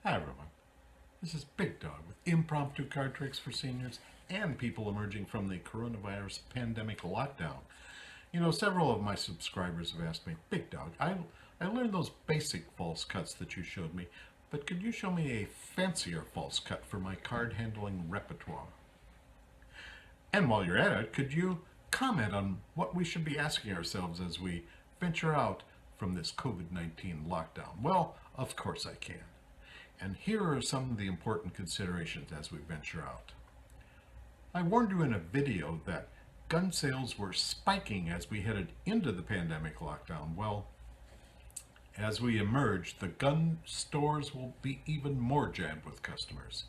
Hi everyone, this is BigDog with impromptu card tricks for seniors and people emerging from the coronavirus pandemic lockdown. Several of my subscribers have asked me, BigDog, I learned those basic false cuts that you showed me, but could you show me a fancier false cut for my card handling repertoire? And while you're at it, could you comment on what we should be asking ourselves as we venture out from this COVID-19 lockdown? Well, of course I can. And here are some of the important considerations as we venture out. I warned you in a video that gun sales were spiking as we headed into the pandemic lockdown. Well, as we emerge, the gun stores will be even more jammed with customers.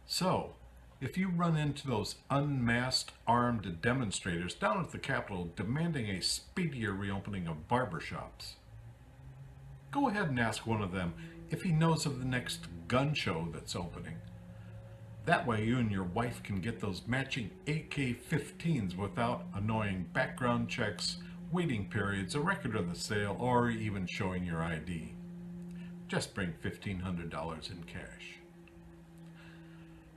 So, if you run into those unmasked, armed demonstrators down at the Capitol demanding a speedier reopening of barbershops, go ahead and ask one of them if he knows of the next gun show that's opening. That way you and your wife can get those matching AK-15s without annoying background checks, waiting periods, a record of the sale, or even showing your ID. Just bring $1,500 in cash.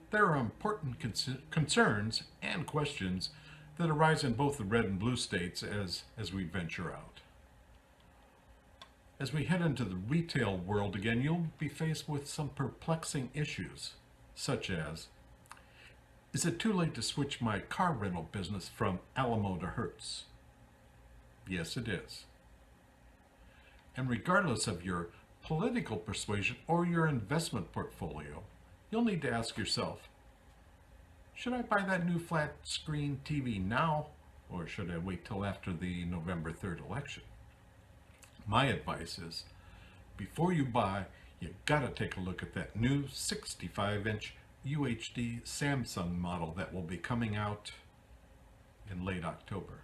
There are important concerns and questions that arise in both the red and blue states as we venture out. As we head into the retail world again, you'll be faced with some perplexing issues, such as, is it too late to switch my car rental business from Alamo to Hertz? Yes, it is. And regardless of your political persuasion or your investment portfolio, you'll need to ask yourself, should I buy that new flat screen TV now, or should I wait till after the November 3rd election? My advice is, before you buy, you gotta take a look at that new 65-inch UHD Samsung model that will be coming out in late October.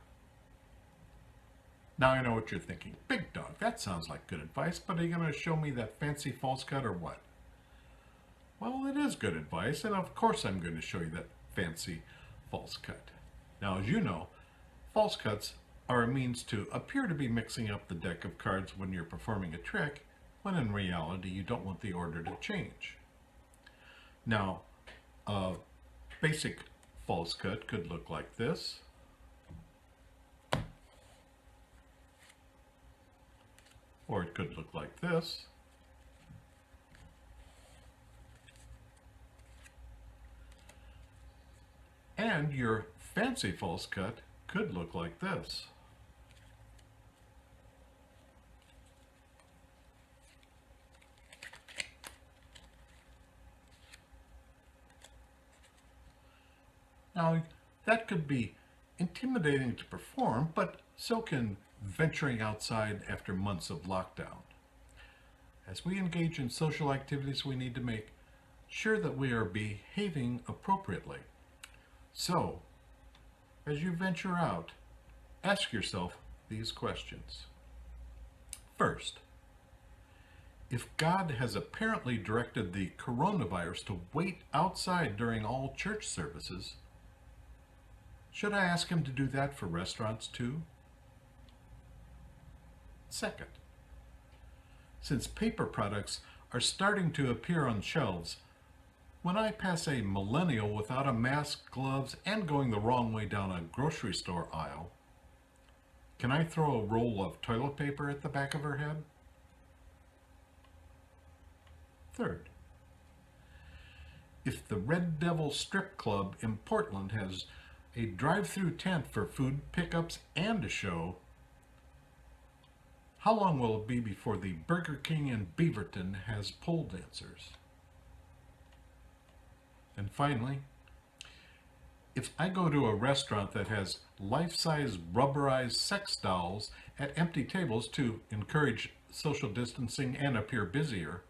Now I know what you're thinking. BigDog, that sounds like good advice, but are you gonna show me that fancy false cut or what? Well, it is good advice, and of course I'm going to show you that fancy false cut. Now, as you know, false cuts are a means to appear to be mixing up the deck of cards when you're performing a trick, when in reality you don't want the order to change. Now, a basic false cut could look like this. Or it could look like this. And your fancy false cut could look like this. Now, that could be intimidating to perform, but so can venturing outside after months of lockdown. As we engage in social activities, we need to make sure that we are behaving appropriately. So, as you venture out, ask yourself these questions. First, if God has apparently directed the coronavirus to wait outside during all church services, should I ask him to do that for restaurants too? Second, since paper products are starting to appear on shelves, when I pass a millennial without a mask, gloves, and going the wrong way down a grocery store aisle, can I throw a roll of toilet paper at the back of her head? Third, if the Red Devil Strip Club in Portland has a drive-through tent for food pickups and a show, how long will it be before the Burger King in Beaverton has pole dancers? And finally, if I go to a restaurant that has life-size rubberized sex dolls at empty tables to encourage social distancing and appear busier,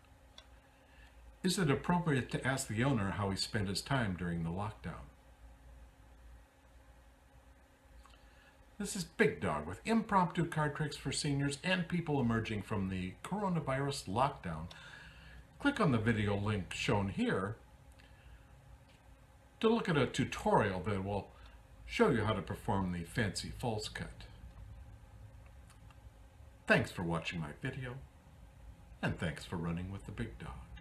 is it appropriate to ask the owner how he spent his time during the lockdown? This is BigDog with impromptu card tricks for seniors and people emerging from the coronavirus lockdown. Click on the video link shown here to look at a tutorial that will show you how to perform the fancy false cut. Thanks for watching my video, and thanks for running with the big dog.